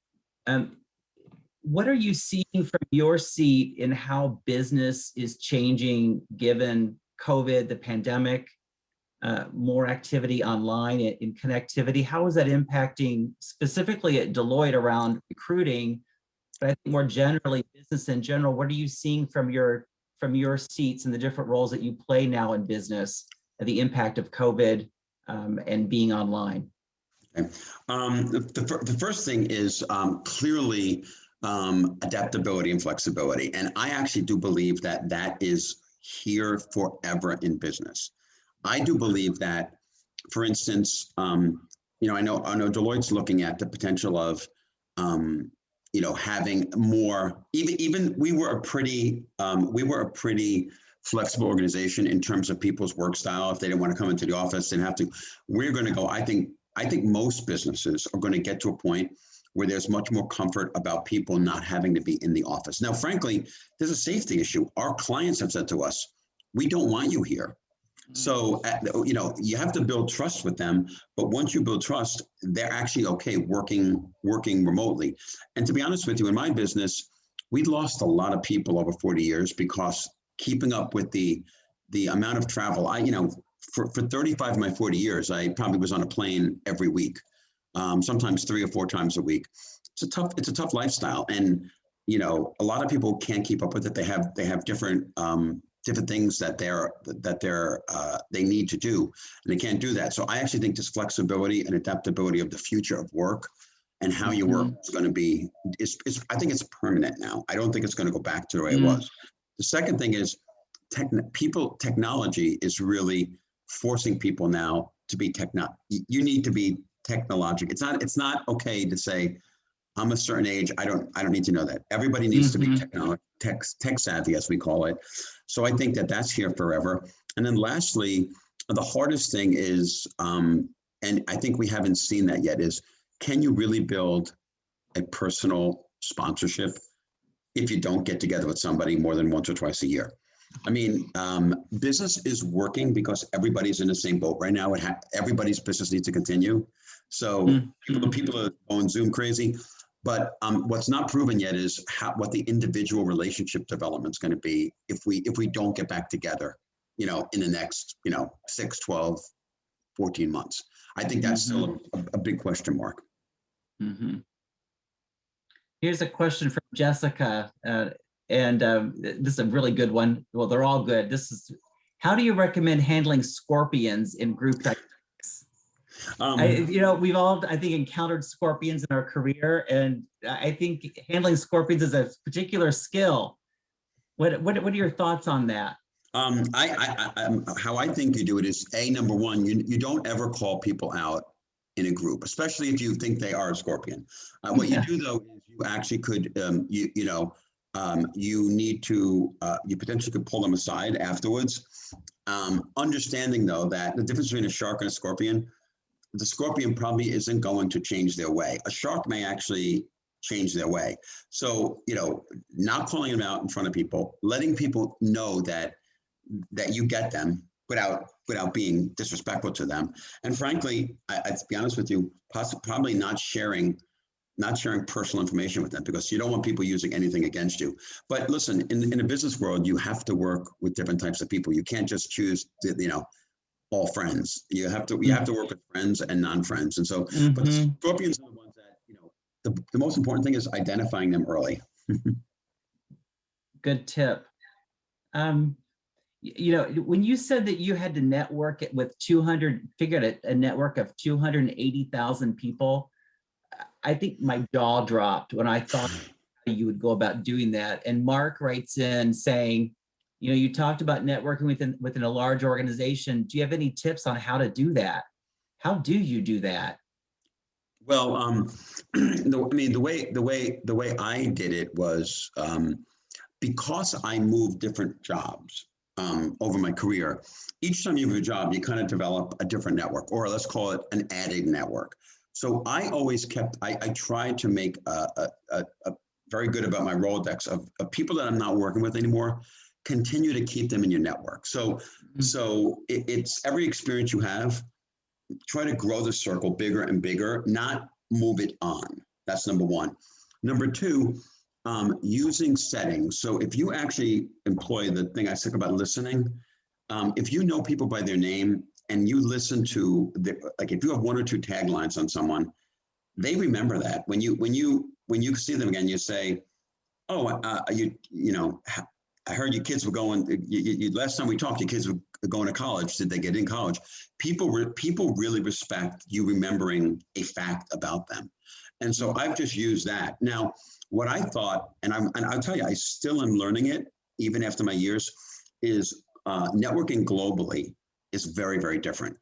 What are you seeing from your seat in how business is changing given COVID, the pandemic, more activity online in connectivity? How is that impacting specifically at Deloitte around recruiting, but I think more generally business in general? What are you seeing from your seats and the different roles that you play now in business, and the impact of COVID and being online? Okay. The first thing is clearly adaptability and flexibility. And I actually do believe that is here forever in business. I do believe that, for instance, I know Deloitte's looking at the potential of, having more. Even we were a pretty flexible organization in terms of people's work style. If they didn't want to come into the office, they didn't have to. We're going to go. I think most businesses are going to get to a point where there's much more comfort about people not having to be in the office. Now, frankly, there's a safety issue. Our clients have said to us, "We don't want you here." So, you have to build trust with them. But once you build trust, they're actually okay working remotely. And to be honest with you, in my business, we lost a lot of people over 40 years because keeping up with the amount of travel. For 35 of my 40 years, I probably was on a plane every week, sometimes 3 or 4 times a week. It's a tough lifestyle. And, a lot of people can't keep up with it. They have different things that they need to do, and they can't do that. So I actually think this flexibility and adaptability of the future of work and how you work is going to be, I think it's permanent now. I don't think it's going to go back to the way it was. The second thing is technology is really forcing people now to be you need to be technological. It's not okay to say, I'm a certain age, I don't need to know that. Everybody needs to be tech savvy, as we call it. So I think that's here forever. And then lastly, the hardest thing is, and I think we haven't seen that yet, is can you really build a personal sponsorship if you don't get together with somebody more than once or twice a year? I mean, business is working because everybody's in the same boat right now. Everybody's business needs to continue. So people are going Zoom crazy. But what's not proven yet is what the individual relationship development is going to be if we don't get back together, in the next, 6, 12, 14 months. I think that's still a big question mark. Here's a question from Jessica, and this is a really good one. Well, they're all good. How do you recommend handling scorpions in group dynamics? We've all, I think, encountered scorpions in our career, and I think handling scorpions is a particular skill. What are your thoughts on that? How I think you do it is number one, you don't ever call people out in a group, especially if you think they are a scorpion. What you do though is you actually could, you need to, you potentially could pull them aside afterwards Understanding though that the difference between a shark and a scorpion, the scorpion probably isn't going to change their way. A shark may actually change their way. So, not calling them out in front of people, letting people know that you get them without being disrespectful to them. And frankly, to be honest with you, probably not sharing personal information with them, because you don't want people using anything against you. But listen, in the business world, you have to work with different types of people. You can't just choose all friends. You have to work with friends and non-friends. And so, but the scorpions are the ones that, the most important thing is identifying them early. Good tip. When you said that you had to network it with a network of 280,000 people, I think my jaw dropped when I thought you would go about doing that. And Mark writes in saying, you talked about networking within a large organization. Do you have any tips on how to do that? How do you do that? Well, the way I did it was because I moved different jobs over my career. Each time you move a job, you kind of develop a different network, or let's call it an added network. So I always I tried to make a very good about my Rolodex of people that I'm not working with anymore. Continue to keep them in your network. So it's every experience you have, try to grow the circle bigger and bigger, not move it on. That's number one. Number two, using settings. So if you actually employ the thing I said about listening, if you know people by their name and you listen to like if you have one or two taglines on someone, they remember that. When you see them again, you say, "Oh, I heard your kids were going. Last time we talked, your kids were going to college. Did they get in college?" People really respect you remembering a fact about them, and so I've just used that. Now, what I thought, and I'll tell you, I still am learning it even after my years, is networking globally is very, very different.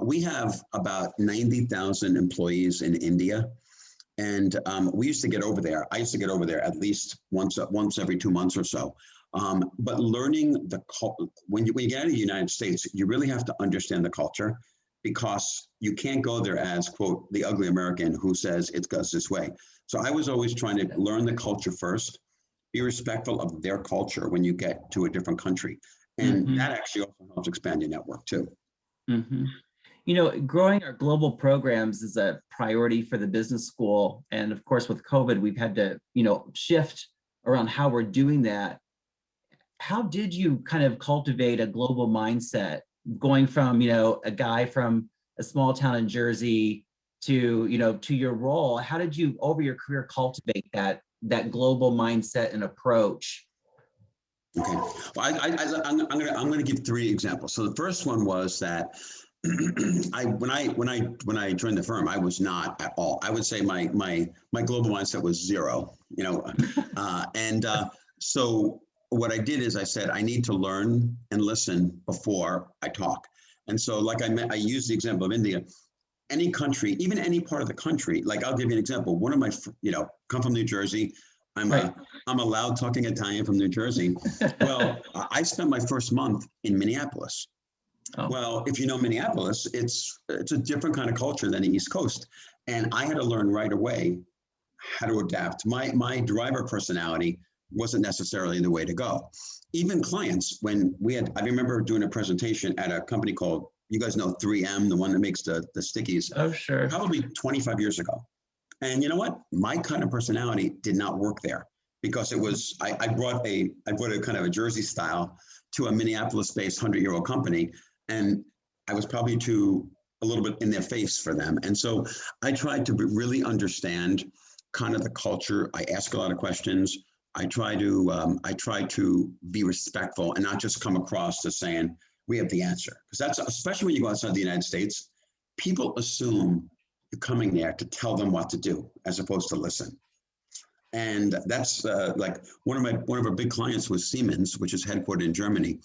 We have about 90,000 employees in India. And we used to get over there. I used to get over there at least once every 2 months or so. But learning when you get out of the United States, you really have to understand the culture, because you can't go there as, quote, the ugly American who says it goes this way. So I was always trying to learn the culture first, be respectful of their culture when you get to a different country. And that actually also helps expand your network too. Growing our global programs is a priority for the business school. And of course, with COVID, we've had to, shift around how we're doing that. How did you kind of cultivate a global mindset, going from, a guy from a small town in Jersey to your role? How did you, over your career, cultivate that global mindset and approach? Okay, well, I'm going to give 3 examples. So the first one was that when I joined the firm, I was not at all. I would say my global mindset was 0. So what I did is I said I need to learn and listen before I talk. And so, I used the example of India. Any country, even any part of the country, like I'll give you an example. One of my, come from New Jersey. I'm a loud talking Italian from New Jersey. Well, I spent my first month in Minneapolis. Oh. Well, if you know Minneapolis, it's a different kind of culture than the East Coast. And I had to learn right away how to adapt. My driver personality wasn't necessarily the way to go. Even clients, I remember doing a presentation at a company called, you guys know 3M, the one that makes the stickies. Oh, sure. Probably 25 years ago. And you know what? My kind of personality did not work there, because it was, I brought a kind of a Jersey style to a Minneapolis-based 100-year-old company. And I was probably a little bit in their face for them. And so I tried to really understand kind of the culture. I ask a lot of questions. I try to be respectful and not just come across as saying, we have the answer. Because that's, especially when you go outside the United States, people assume you're coming there to tell them what to do as opposed to listen. And that's like one of our big clients was Siemens, which is headquartered in Germany.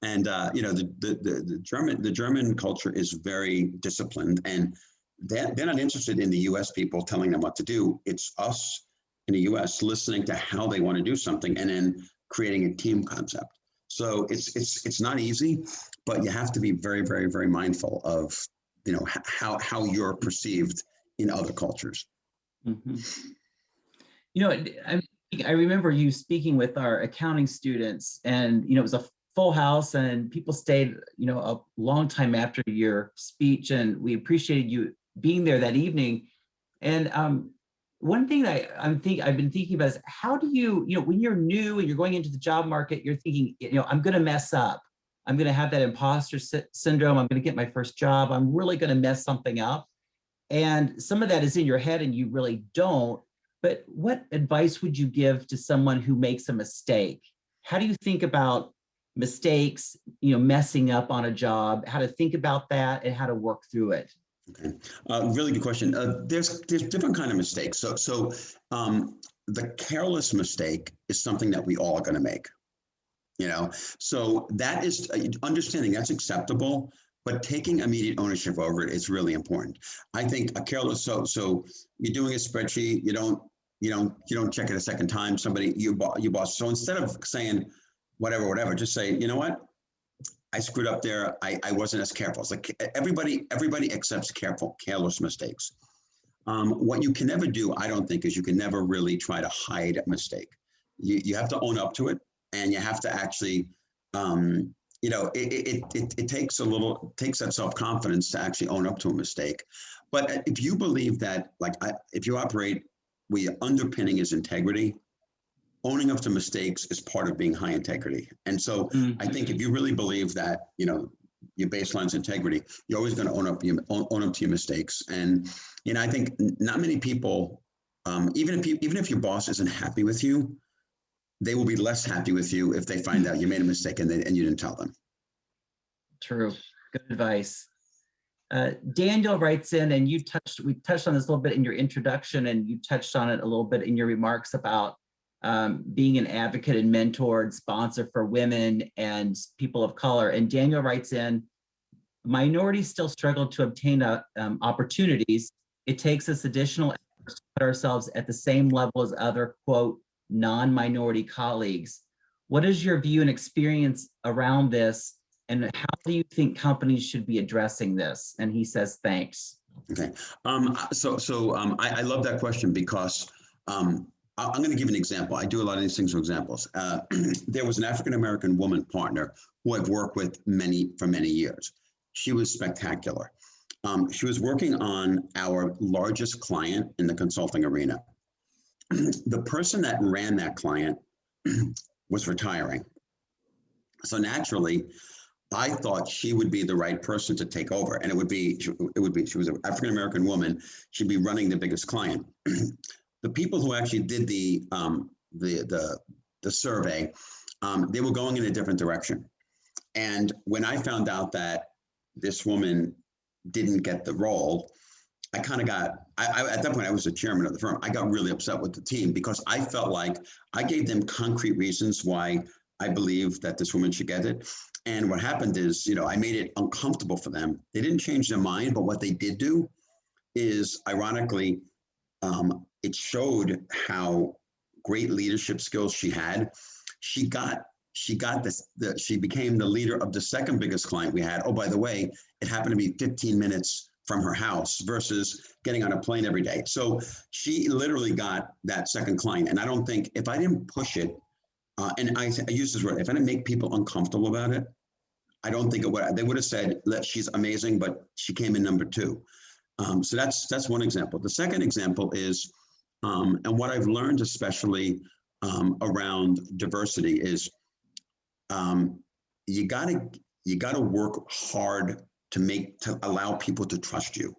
And the German culture is very disciplined, and they're not interested in the US people telling them what to do. It's us in the US listening to how they want to do something and then creating a team concept. So it's not easy, but you have to be very, very, very mindful of, how you're perceived in other cultures. Mhm. I remember you speaking with our accounting students, and it was a full house, and people stayed, a long time after your speech, and we appreciated you being there that evening. And one thing that I've been thinking about is, how do you, when you're new and you're going into the job market, you're thinking, I'm going to mess up. I'm going to have that imposter syndrome. I'm going to get my first job. I'm really going to mess something up. And some of that is in your head and you really don't. But what advice would you give to someone who makes a mistake? How do you think about mistakes, messing up on a job, how to think about that and how to work through it? Okay, really good question. There's different kind of mistakes. So the careless mistake is something that we all are going to make. So that is understanding that's acceptable, but taking immediate ownership over it is really important. I think a careless, so you're doing a spreadsheet, you don't check it a second time. Your boss. So instead of saying whatever, just say, you know what, I screwed up there. I wasn't as careful. It's like everybody accepts careless mistakes. What you can never do, I don't think, is you can never really try to hide a mistake. You have to own up to it, and you have to actually, it takes that self-confidence to actually own up to a mistake. But if you believe that, if you operate where your underpinning is integrity, owning up to mistakes is part of being high integrity. And so I think if you really believe that, your baseline's integrity, you're always going to own up to your mistakes. And, I think not many people, even if your boss isn't happy with you, they will be less happy with you if they find out you made a mistake and you didn't tell them. True. Good advice. Daniel writes in, and we touched on this a little bit in your introduction, and you touched on it a little bit in your remarks about being an advocate and mentor and sponsor for women and people of color. And Daniel writes in, minorities still struggle to obtain opportunities. It takes us additional efforts to put ourselves at the same level as other, quote, non-minority colleagues. What is your view and experience around this? And how do you think companies should be addressing this? And he says, thanks. Okay. I love that question because I'm going to give an example. I do a lot of these things for examples. There was an African-American woman partner who I've worked with for many years. She was spectacular. She was working on our largest client in the consulting arena. The person that ran that client was retiring. So naturally, I thought she would be the right person to take over. And she was an African-American woman. She'd be running the biggest client. The people who actually did the survey, they were going in a different direction. And when I found out that this woman didn't get the role, I kind of got, at that point, I was the chairman of the firm. I got really upset with the team because I felt like I gave them concrete reasons why I believe that this woman should get it. And what happened is, I made it uncomfortable for them. They didn't change their mind, but what they did do is, ironically, it showed how great leadership skills she had. She became the leader of the second biggest client we had. Oh, by the way, it happened to be 15 minutes from her house versus getting on a plane every day. So she literally got that second client. And I don't think, if I didn't push it, and I use this word, if I didn't make people uncomfortable about it, I don't think they would have said that she's amazing, but she came in number 2. So that's one example. The second example is, and what I've learned, especially around diversity, is you gotta work hard to allow people to trust you,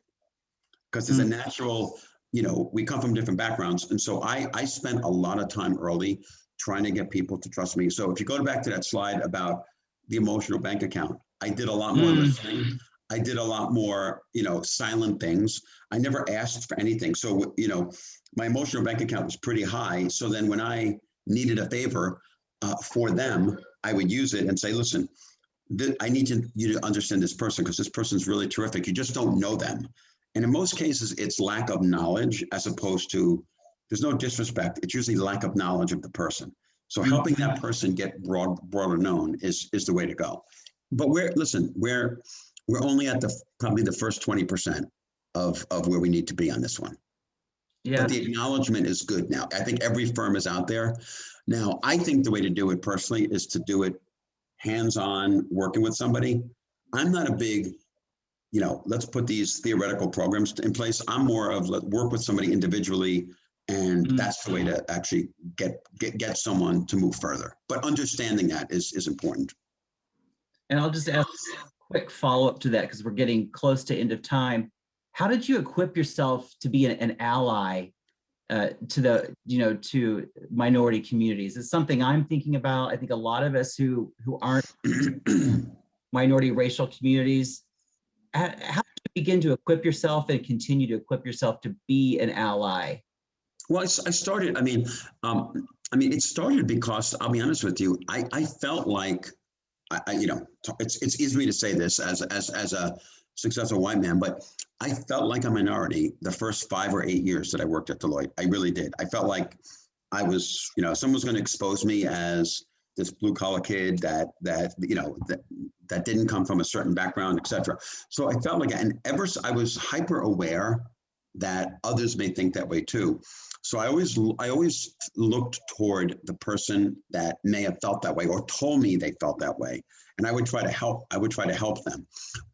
because there's a natural, we come from different backgrounds, and so I spent a lot of time early trying to get people to trust me. So if you go back to that slide about the emotional bank account, I did a lot more listening. I did a lot more, silent things. I never asked for anything. So, my emotional bank account was pretty high. So then when I needed a favor for them, I would use it and say, listen, I need you to understand this person because this person's really terrific. You just don't know them. And in most cases, it's lack of knowledge as opposed to, there's no disrespect. It's usually lack of knowledge of the person. So helping that person get broader known is the way to go. But we're only at probably the first 20% of where we need to be on this one. Yeah. But the acknowledgement is good now. I think every firm is out there. Now, I think the way to do it personally is to do it hands-on, working with somebody. I'm not a big, let's put these theoretical programs in place. I'm more of work with somebody individually, and that's the way to actually get someone to move further. But understanding that is important. And I'll just ask a quick follow-up to that because we're getting close to end of time. How did you equip yourself to be an ally to minority communities? It's something I'm thinking about. I think a lot of us who aren't minority racial communities, how do you begin to equip yourself and continue to equip yourself to be an ally? Well, I started, it started because, I'll be honest with you, I felt like, it's easy for me to say this as a successful white man, but I felt like a minority the first 5 or 8 years that I worked at Deloitte. I really did. I felt like I was, someone was going to expose me as this blue collar kid that didn't come from a certain background, et cetera. So I felt like, I was hyper aware that others may think that way too. So I always looked toward the person that may have felt that way or told me they felt that way, and I would try to help them.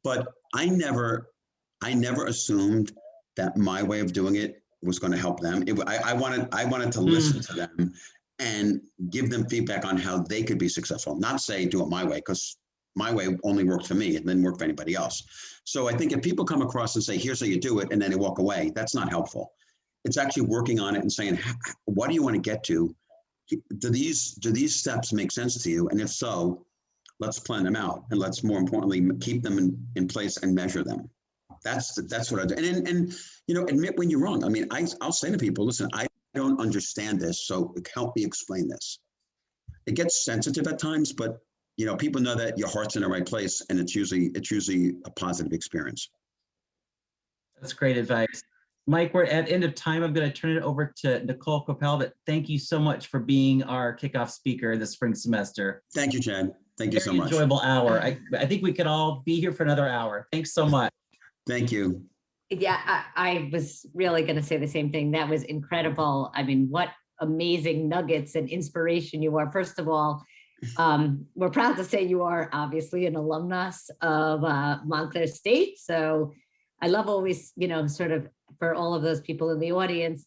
But I never assumed that my way of doing it was going to help them. I wanted to listen to them and give them feedback on how they could be successful. Not say do it my way, because my way only worked for me and didn't work for anybody else. So I think if people come across and say, here's how you do it, and then they walk away, that's not helpful. It's actually working on it and saying, what do you want to get to? Do these steps make sense to you? And if so, let's plan them out. And let's, more importantly, keep them in place and measure them. That's what I do. And admit when you're wrong. I mean, I'll say to people, listen, I don't understand this, so help me explain this. It gets sensitive at times, but people know that your heart's in the right place, and it's usually a positive experience. That's great advice. Mike, we're at end of time. I'm going to turn it over to Nicole Coppell, but thank you so much for being our kickoff speaker this spring semester. Thank you, Chad. Thank you so much. Enjoyable hour. I think we could all be here for another hour. Thanks so much. Thank you. Yeah, I was really going to say the same thing. That was incredible. I mean, what amazing nuggets and inspiration you are. First of all, we're proud to say you are obviously an alumnus of Montclair State. So I love always, sort of for all of those people in the audience,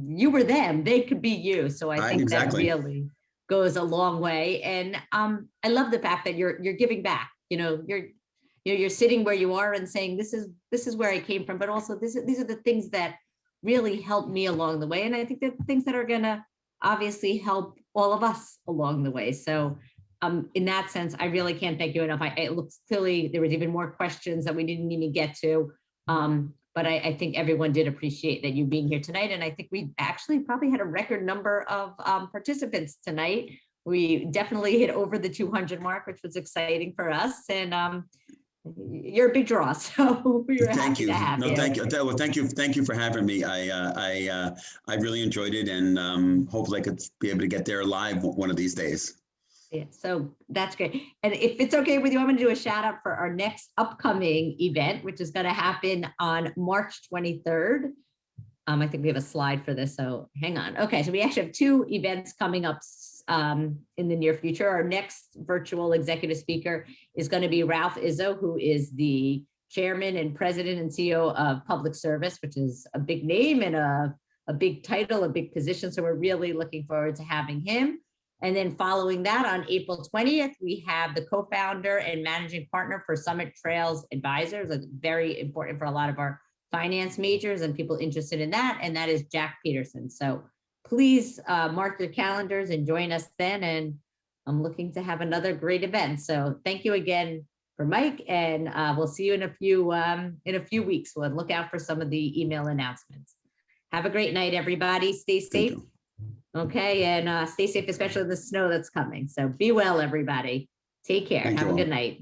you were them, they could be you. So I think exactly. That really goes a long way. And I love the fact that you're giving back. You're sitting where you are and saying, this is where I came from, but also these are the things that really helped me along the way. And I think that things that are gonna obviously help all of us along the way. So in that sense, I really can't thank you enough. It looks clearly there was even more questions that we didn't even get to. But I think everyone did appreciate that you being here tonight. And I think we actually probably had a record number of participants tonight. We definitely hit over the 200 mark, which was exciting for us. And you're a big draw, so we're happy to have you. Thank you. Well, thank you for having me. I really enjoyed it, and hopefully I could be able to get there live one of these days. Yeah, so that's great. And if it's okay with you, I'm going to do a shout out for our next upcoming event, which is going to happen on March 23rd. I think we have a slide for this, so hang on. Okay, so we actually have 2 events coming up in the near future. Our next virtual executive speaker is going to be Ralph Izzo, who is the chairman and president and CEO of Public Service, which is a big name and a big title, a big position. So we're really looking forward to having him. And then following that, on April 20th, we have the co-founder and managing partner for Summit Trails Advisors. That's very important for a lot of our finance majors and people interested in that. And that is Jack Peterson. So please mark your calendars and join us then. And I'm looking to have another great event. So thank you again for Mike, and we'll see you in a few weeks. We'll look out for some of the email announcements. Have a great night, everybody. Stay safe. Okay, and stay safe, especially the snow that's coming. So be well, everybody. Take care. Have a good night.